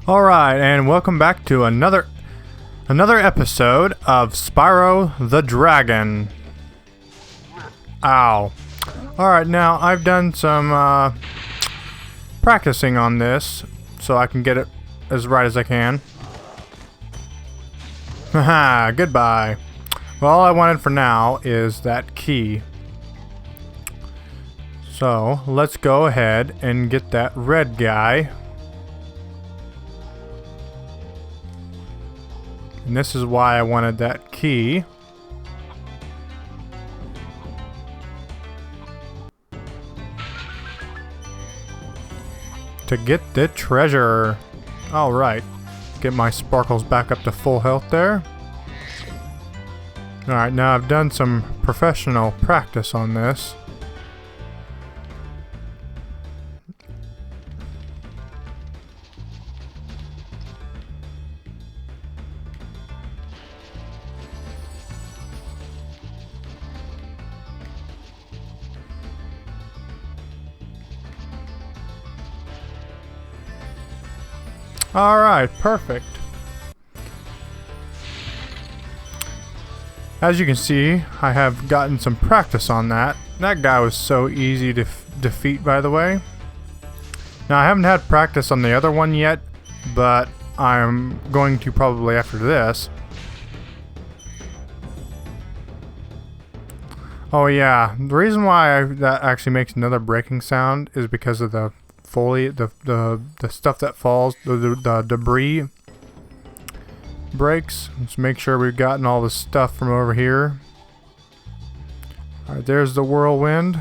Alright, and welcome back to another episode of Spyro the Dragon. Ow. Alright, now I've done some practicing on this so I can get it as right as I can. Haha, goodbye. Well, all I wanted for now is that key. So, let's go ahead and get that red guy. And this is why I wanted that key. To get the treasure. Alright. Get my sparkles back up to full health there. Alright, now I've done some professional practice on this. Alright, perfect. As you can see, I have gotten some practice on that. That guy was so easy to defeat, by the way. Now, I haven't had practice on the other one yet, but I'm going to probably after this. Oh yeah, the reason why that actually makes another breaking sound is because of the the stuff that falls, the debris breaks. Let's make sure we've gotten all the stuff from over here. Alright, there's the whirlwind.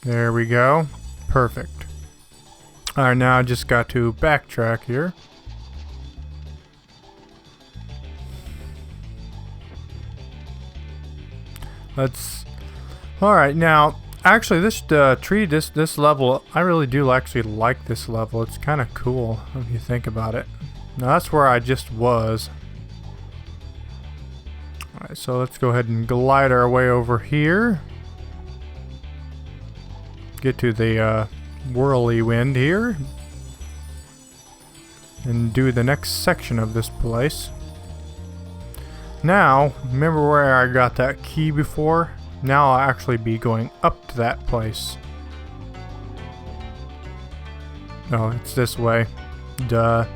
There we go. Perfect. Alright, now I just got to backtrack here. Alright, now actually, this level, I really do actually like this level. It's kind of cool if you think about it. Now that's where I just was. Alright, so let's go ahead and glide our way over here. Get to the whirly wind here. And do the next section of this place. Now, remember where I got that key before? Now I'll actually be going up to that place. Oh, it's this way. Duh.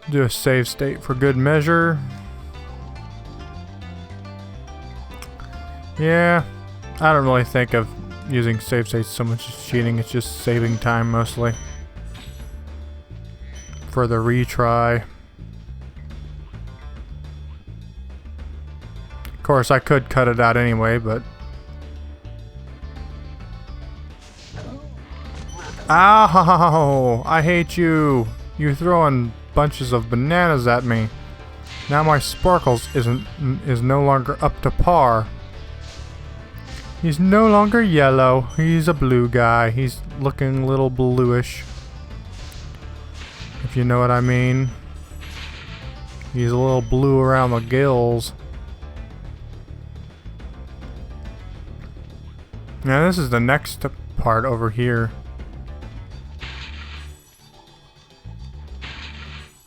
Do a save state for good measure. Yeah, I don't really think of using save states so much as cheating. It's just saving time mostly. For the retry. Of course, I could cut it out anyway, but... Ow! I hate you! You're throwing bunches of bananas at me. Now my sparkles is no longer up to par. He's no longer yellow. He's a blue guy. He's looking a little bluish. If you know what I mean. He's a little blue around the gills. Now this is the next part over here.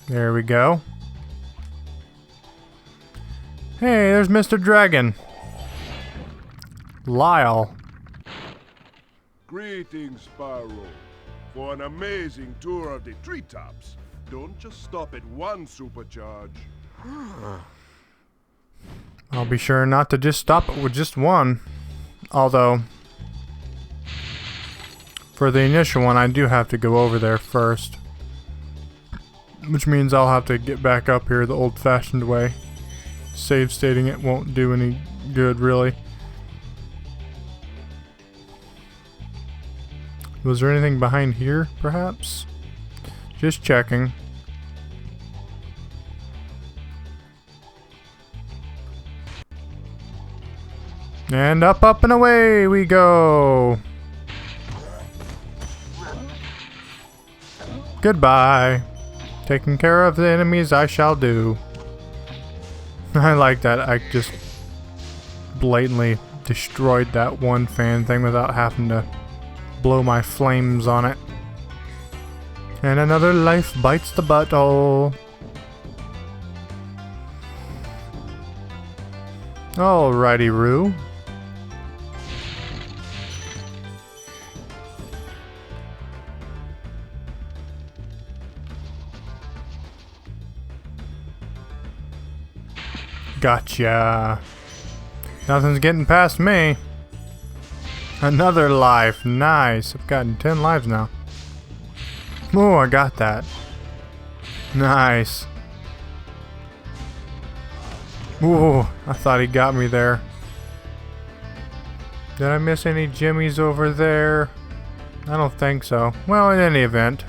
There we go. Hey, there's Mr. Dragon. Lyle. Greetings, Spyro. For an amazing tour of the treetops. Don't just stop at one supercharge. I'll be sure not to just stop it with just one. Although... for the initial one, I do have to go over there first. Which means I'll have to get back up here the old-fashioned way. Save stating it won't do any good, really. Was there anything behind here, perhaps? Just checking. And up and away we go! Goodbye. Taking care of the enemies I shall do. I like that. I just blatantly destroyed that one fan thing without having to blow my flames on it. And another life bites the butthole. Alrighty, Roo. Gotcha. Nothing's getting past me. Another life. Nice. I've gotten 10 lives now. Oh, I got that. Nice. Ooh, I thought he got me there. Did I miss any jimmies over there? I don't think so. Well, in any event,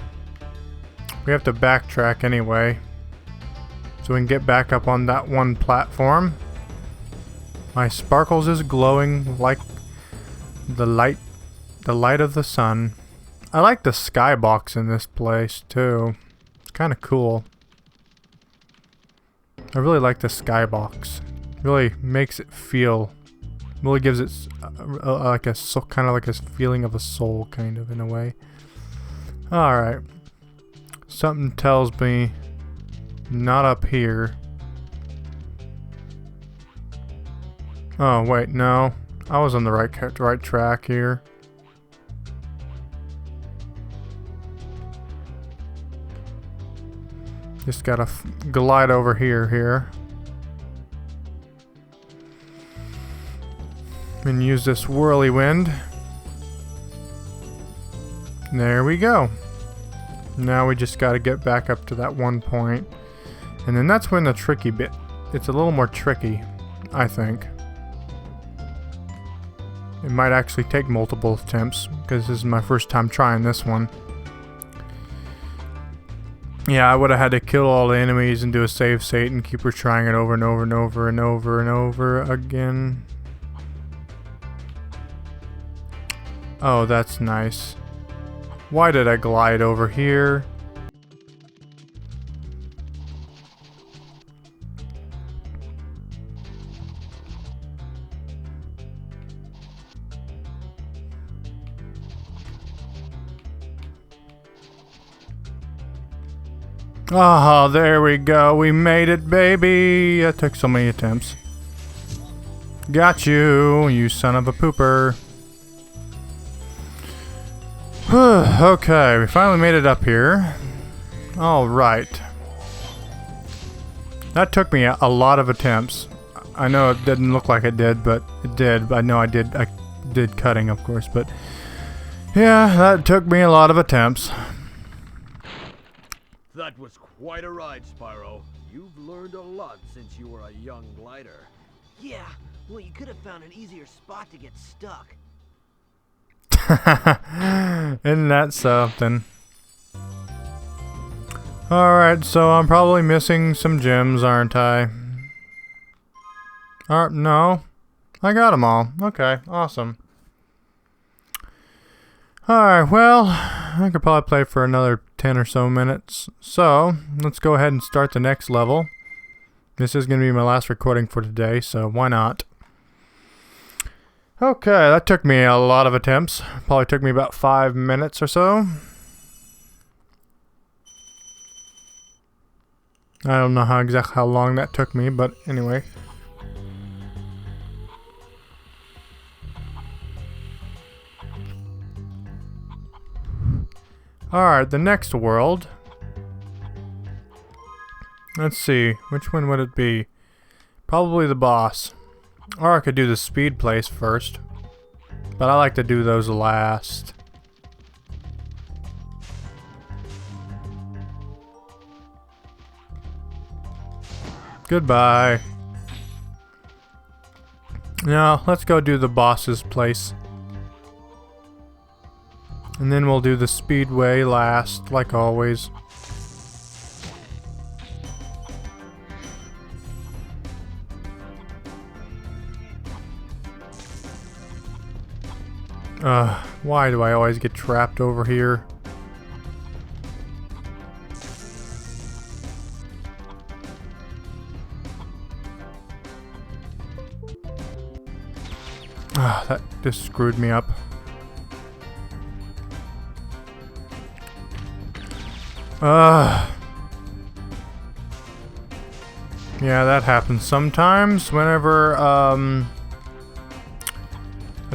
we have to backtrack anyway, so we can get back up on that one platform. My sparkles is glowing like the light of the sun. I like the skybox in this place too. It's kind of cool. I really like the skybox. Really makes it feel. Really gives it like a kind of like a feeling of a soul, kind of in a way. All right. Something tells me not up here. Oh wait, no. I was on the right track here. Just gotta glide over here. And use this whirly wind. There we go. Now we just gotta get back up to that one point. And then that's when the tricky bit. It's a little more tricky, I think. It might actually take multiple attempts, because this is my first time trying this one. Yeah, I would have had to kill all the enemies and do a save state and keep retrying it over and over and over and over and over again. Oh, that's nice. Why did I glide over here? Oh, there we go. We made it, baby. That took so many attempts. Got you, you son of a pooper. Okay, we finally made it up here. Alright. That took me a lot of attempts. I know it didn't look like it did, but it did. I know I did cutting, of course, but yeah, that took me a lot of attempts. That was quite a ride, Spyro. You've learned a lot since you were a young glider. Yeah, well, you could have found an easier spot to get stuck. Isn't that something? Alright, so I'm probably missing some gems, aren't I? No. I got them all. Okay, awesome. Alright, well, I could probably play for another 10 or so minutes. So, let's go ahead and start the next level. This is going to be my last recording for today, so why not? Okay, that took me a lot of attempts. Probably took me about 5 minutes or so. I don't know exactly how long that took me, but anyway. Alright, the next world. Let's see, which one would it be? Probably the boss. Or I could do the speed place first. But I like to do those last. Goodbye. Now, let's go do the boss's place. And then we'll do the speedway last, like always. Why do I always get trapped over here? That just screwed me up. Yeah, that happens sometimes whenever a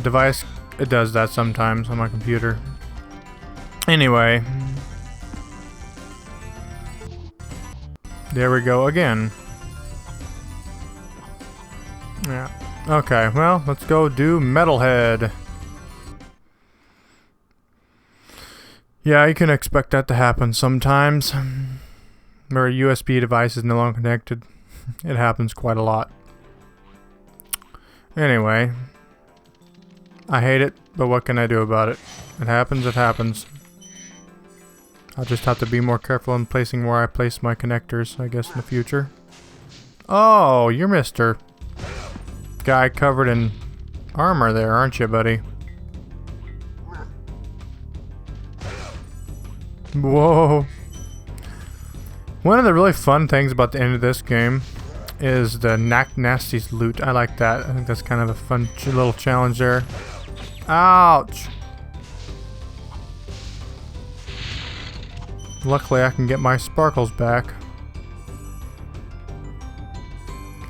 device, it does that sometimes on my computer. Anyway, there we go again. Yeah. Okay, well, let's go do Metalhead. Yeah, you can expect that to happen sometimes. Where a USB device is no longer connected. It happens quite a lot. Anyway, I hate it, but what can I do about it? It happens, it happens. I'll just have to be more careful in placing where I place my connectors, I guess, in the future. Oh, you're Mr. Guy covered in armor there, aren't you, buddy? Whoa. One of the really fun things about the end of this game is the Knack Nasty's loot. I like that. I think that's kind of a fun little challenge there. Ouch! Luckily I can get my sparkles back.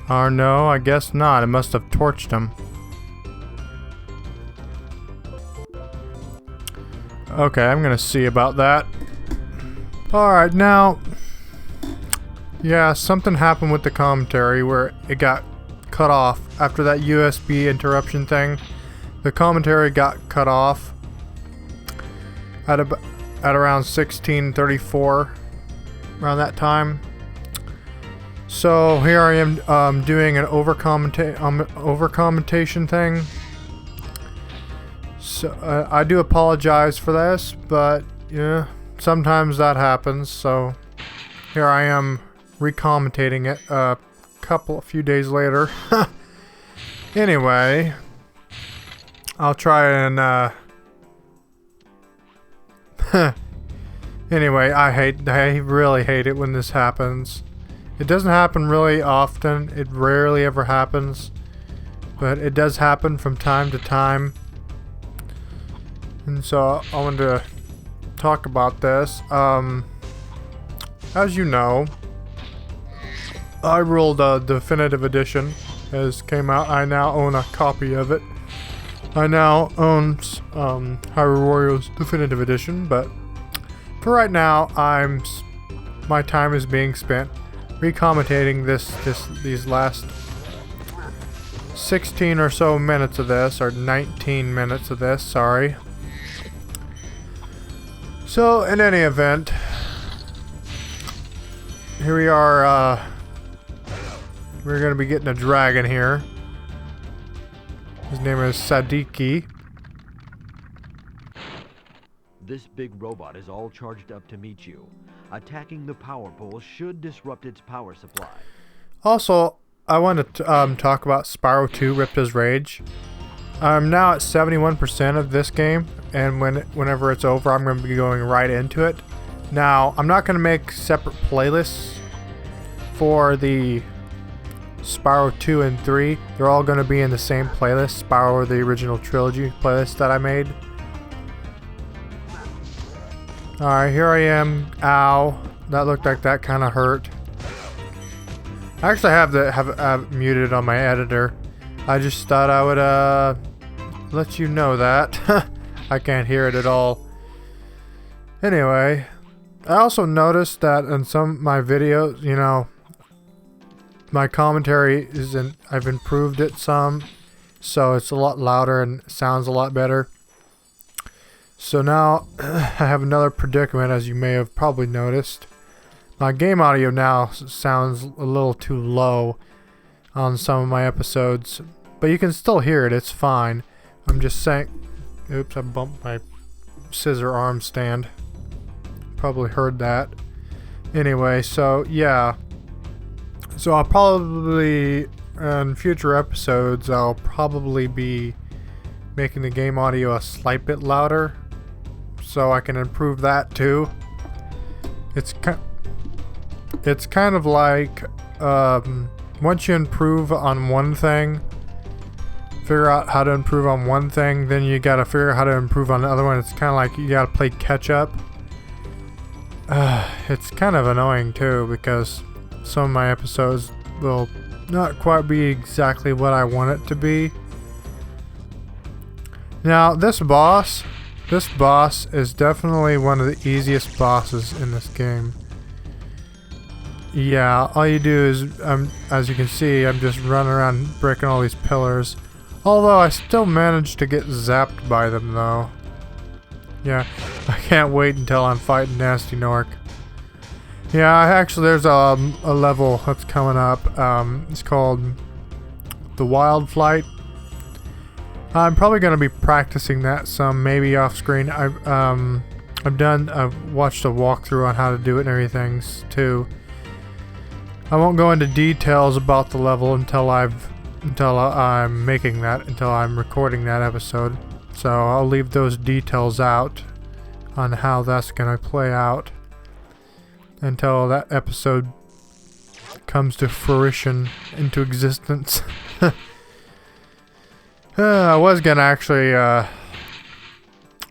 Oh no, I guess not. It must have torched him. Okay, I'm gonna see about that. Alright, now... yeah, something happened with the commentary where it got cut off. After that USB interruption thing, the commentary got cut off at around 16:34, around that time. So here I am doing an over-commentation thing. So I do apologize for this, but yeah, sometimes that happens. So here I am re-commentating it a few days later. Anyway, I'll try and anyway, I really hate it when this happens. It doesn't happen really often. It rarely ever happens, but it does happen from time to time. And so I wanted to talk about this. As you know, I ruled a definitive edition has came out. I now own a copy of it. I now own Hyrule Warriors Definitive Edition, but for right now, my time is being spent re-commentating these last 16 or so minutes of this, or 19 minutes of this, sorry. So, in any event, here we are, we're gonna be getting a dragon here. His name is Sadiki. This big robot is all charged up to meet you. Attacking the power pole should disrupt its power supply. Also, I want to talk about Spyro 2 Ripta's Rage. I'm now at 71% of this game, and whenever it's over, I'm going to be going right into it. Now, I'm not going to make separate playlists for the Spyro 2 and 3. They're all going to be in the same playlist, Spyro the Original Trilogy playlist that I made. Alright, here I am. Ow. That looked like that kind of hurt. I actually have muted on my editor. I just thought I would let you know that. I can't hear it at all. Anyway, I also noticed that in some of my videos, you know, my commentary I've improved it some, so it's a lot louder and sounds a lot better. So now I have another predicament, as you may have probably noticed. My game audio now sounds a little too low on some of my episodes, but you can still hear it, it's fine. I'm just saying... Oops, I bumped my scissor arm stand. Probably heard that. Anyway, so yeah. So I'll probably, in future episodes, I'll probably be making the game audio a slight bit louder, so I can improve that too. It's kind of like once you improve on one thing, figure out how to improve on one thing, then you gotta figure out how to improve on the other one. It's kind of like you gotta play catch up. it's kind of annoying too because some of my episodes will not quite be exactly what I want it to be. Now, this boss is definitely one of the easiest bosses in this game. Yeah, all you do is, as you can see, I'm just running around breaking all these pillars. Although I still managed to get zapped by them though. Yeah, I can't wait until I'm fighting Nasty Nork. Yeah, actually there's a level that's coming up. It's called the Wild Flight. I'm probably going to be practicing that some, maybe off screen. I've watched a walkthrough on how to do it and everything too. I won't go into details about the level until I'm recording that episode. So I'll leave those details out on how that's going to play out until that episode comes to fruition, into existence. I was gonna actually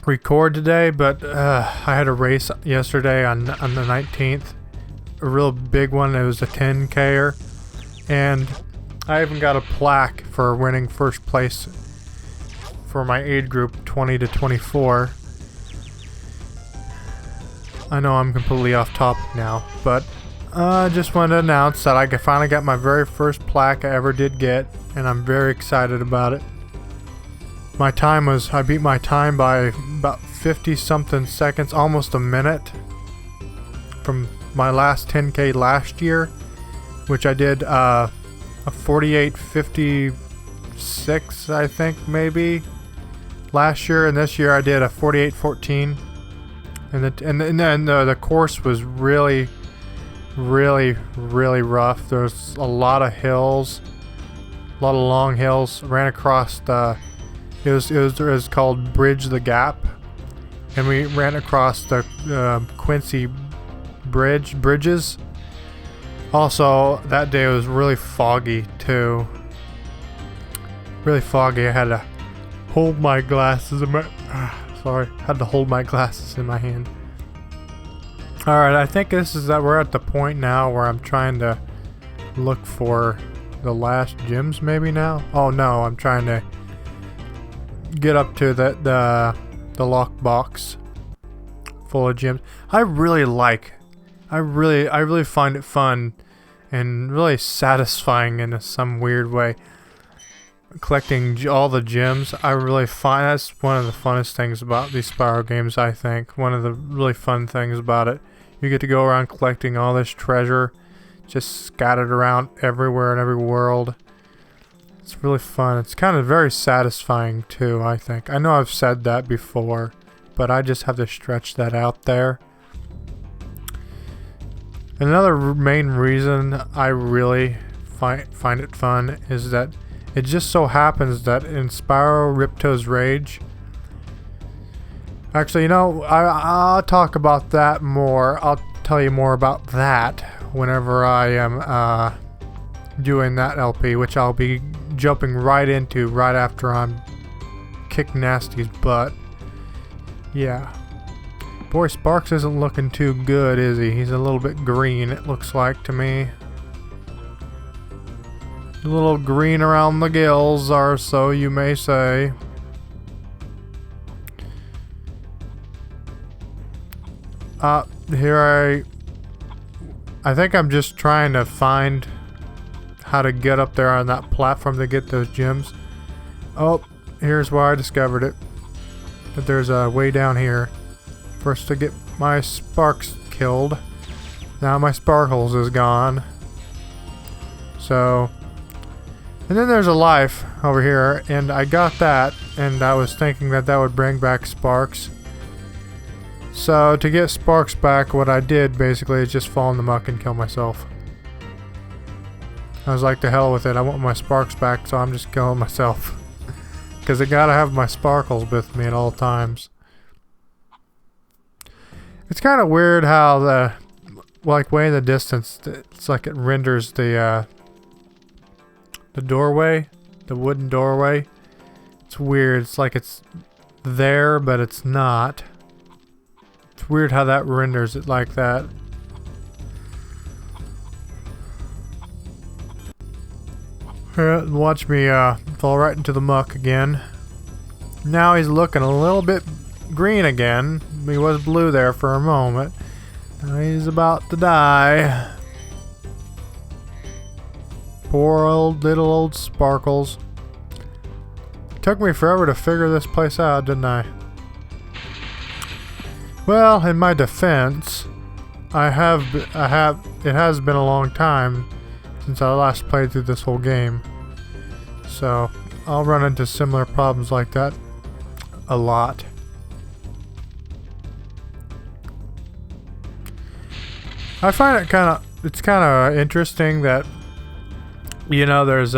record today, but I had a race yesterday on the 19th, a real big one. It was a 10K-er, and I even got a plaque for winning first place for my age group 20 to 24. I know I'm completely off topic now, but I just wanted to announce that I finally got my very first plaque I ever did get, and I'm very excited about it. My time was, I beat my time by about 50 something seconds, almost a minute from my last 10K last year, which I did a 48:56, I think, maybe last year, and this year I did a 48:14, and then the course was really rough. There's a lot of hills, a lot of long hills. Ran across the it was called Bridge the Gap, and we ran across the Quincy bridges. Also, that day was really foggy too. Really foggy. I had to hold my glasses in my had to hold my glasses in my hand. Alright, I think this is that we're at the point now where I'm trying to look for the last gems maybe now. Oh no, I'm trying to get up to the lock box full of gems. I really find it fun and really satisfying in some weird way, collecting all the gems. I really find that's one of the funnest things about these Spyro games. I think one of the really fun things about it, you get to go around collecting all this treasure just scattered around everywhere in every world. It's really fun. It's kind of very satisfying too, I think. I know I've said that before, but I just have to stretch that out there. Another main reason I really find it fun is that it just so happens that in Spyro Ripto's Rage... Actually, you know, I'll talk about that more. I'll tell you more about that whenever I am doing that LP, which I'll be jumping right into right after I'm kick Nasty's butt. Yeah. Boy, Sparks isn't looking too good, is he? He's a little bit green, it looks like to me. A little green around the gills, or so you may say. Here I think I'm just trying to find how to get up there on that platform to get those gems. Oh, here's where I discovered it. That there's a way down here. First to get my Sparks killed. Now my Sparkles is gone. So, and then there's a life over here, and I got that, and I was thinking that that would bring back Sparks. So to get Sparks back, what I did basically is just fall in the muck and kill myself. I was like, to hell with it, I want my Sparks back, so I'm just killing myself. Because I gotta have my Sparkles with me at all times. It's kind of weird how the, like, way in the distance, it's like it renders the doorway, the wooden doorway. It's weird, it's like it's there, but it's not. It's weird how that renders it like that. Watch me fall right into the muck again. Now he's looking a little bit green again. He was blue there for a moment. Now he's about to die. Poor little old Sparkles. Took me forever to figure this place out, didn't I? Well, in my defense, it has been a long time since I last played through this whole game. So, I'll run into similar problems like that a lot. I find it it's kind of interesting that, you know, there's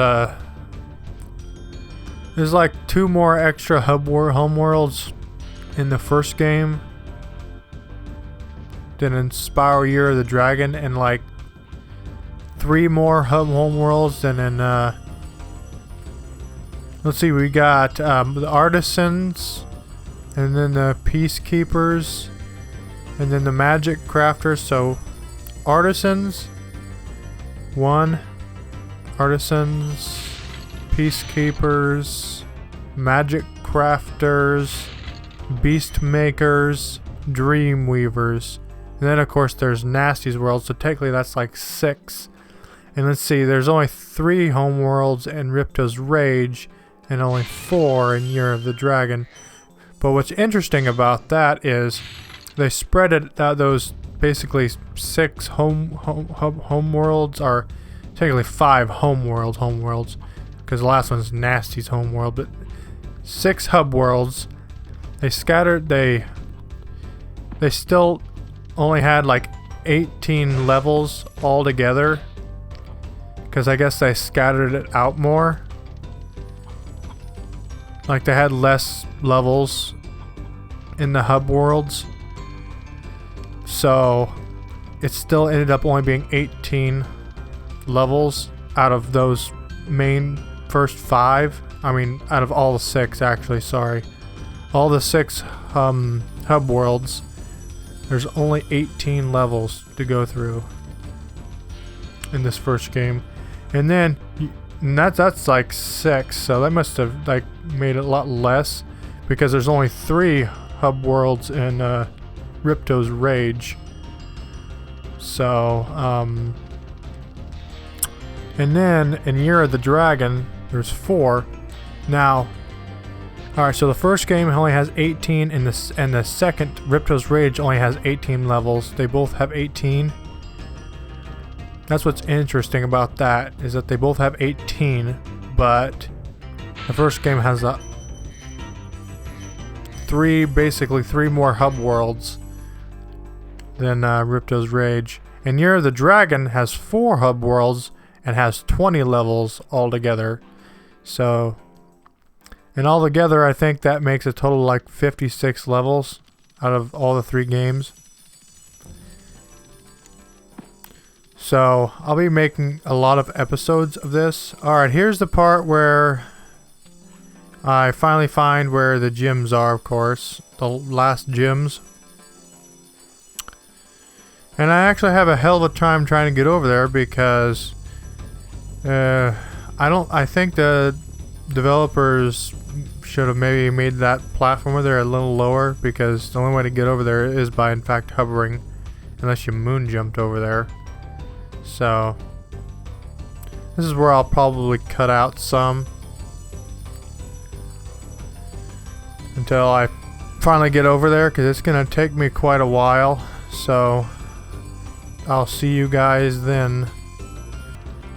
like 2 more extra homeworlds in the first game than in Spyro Year of the Dragon, and like 3 more homeworlds than in let's see, we got the artisans, and then the peacekeepers, and then the magic crafters. So artisans 1, artisans, peacekeepers, magic crafters, beast makers, dream weavers, and then of course there's Nasty's world, so technically that's like 6. And let's see, there's only 3 homeworlds in Ripto's Rage and only 4 in Year of the Dragon. But what's interesting about that is they spread it, those basically 6 homeworlds are technically 5 homeworlds, because the last one's Nasty's homeworld, but 6 hub worlds. They scattered, they still only had like 18 levels altogether, because I guess they scattered it out more. Like they had less levels in the hub worlds, so it still ended up only being 18 levels out of those main first 5. I mean, out of all the 6, actually, sorry. All the 6 hub worlds, there's only 18 levels to go through in this first game. And then, and that's like 6, so that must have like made it a lot less, because there's only 3 hub worlds in Ripto's Rage. So, and then in Year of the Dragon, there's 4. Now, alright, so the first game only has 18, and the second, Ripto's Rage, only has 18 levels. They both have 18. That's what's interesting about that, is that they both have 18, but the first game has basically 3 more hub worlds than Ripto's Rage. And Year of the Dragon has 4 hub worlds and has 20 levels altogether. So, and all together, I think that makes a total of like 56 levels out of all the 3 games. So, I'll be making a lot of episodes of this. Alright, here's the part where I finally find where the gyms are, of course. The last gyms. And I actually have a hell of a time trying to get over there, because I think the developers should have maybe made that platform over there a little lower, because the only way to get over there is by in fact hovering, unless you moon jumped over there. So this is where I'll probably cut out some until I finally get over there, because it's gonna take me quite a while. So I'll see you guys then.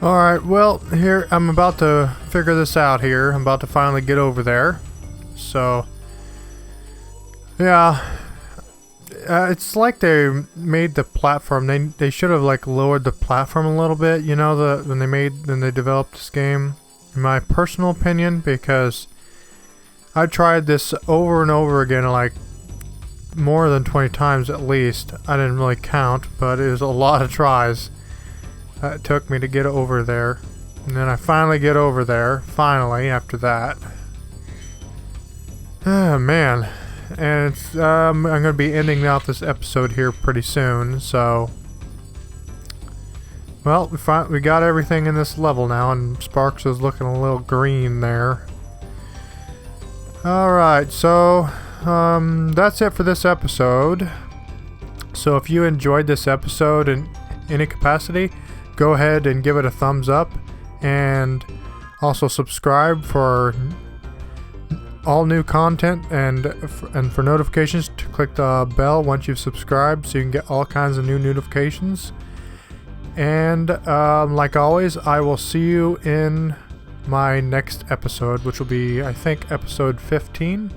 Alright, well, here I'm about to figure this out here. I'm about to finally get over there. So yeah, it's like they made the platform, they should have like lowered the platform a little bit, you know, when they developed this game, in my personal opinion, because I tried this over and over again, like more than 20 times at least. I didn't really count, but it was a lot of tries it took me to get over there. And then I finally get over there, finally, after that. Oh man, and it's, I'm going to be ending out this episode here pretty soon, so... Well, we got everything in this level now, and Sparks is looking a little green there. Alright, so that's it for this episode. So if you enjoyed this episode in any capacity, go ahead and give it a thumbs up, and also subscribe for all new content, and for notifications to click the bell once you've subscribed so you can get all kinds of new notifications. And like always, I will see you in my next episode, which will be, I think, episode 15.